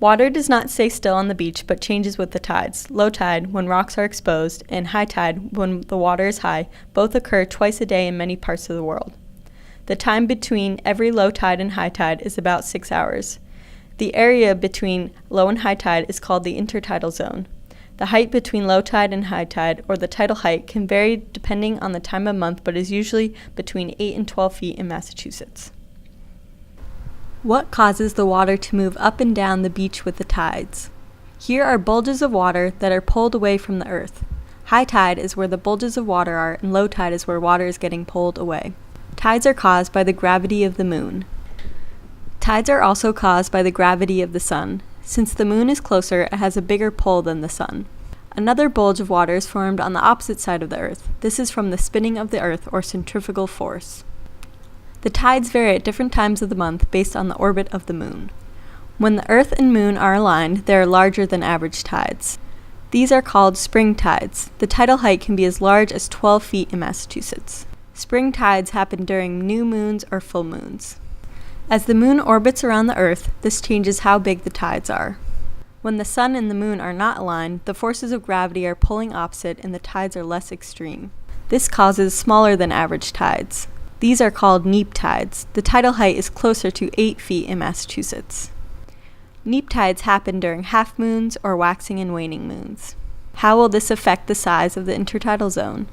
Water does not stay still on the beach but changes with the tides. Low tide, when rocks are exposed, and high tide, when the water is high, both occur twice a day in many parts of the world. The time between every low tide and high tide is about 6 hours. The area between low and high tide is called the intertidal zone. The height between low tide and high tide, or the tidal height, can vary depending on the time of month but is usually between 8 and 12 feet in Massachusetts. What causes the water to move up and down the beach with the tides? Here are bulges of water that are pulled away from the earth. High tide is where the bulges of water are, and low tide is where water is getting pulled away. Tides are caused by the gravity of the moon. Tides are also caused by the gravity of the sun. Since the moon is closer, it has a bigger pull than the sun. Another bulge of water is formed on the opposite side of the earth. This is from the spinning of the earth, or centrifugal force. The tides vary at different times of the month based on the orbit of the moon. When the earth and moon are aligned, they are larger than average tides. These are called spring tides. The tidal height can be as large as 12 feet in Massachusetts. Spring tides happen during new moons or full moons. As the moon orbits around the earth, this changes how big the tides are. When the sun and the moon are not aligned, the forces of gravity are pulling opposite and the tides are less extreme. This causes smaller than average tides. These are called neap tides. The tidal height is closer to 8 feet in Massachusetts. Neap tides happen during half moons or waxing and waning moons. How will this affect the size of the intertidal zone?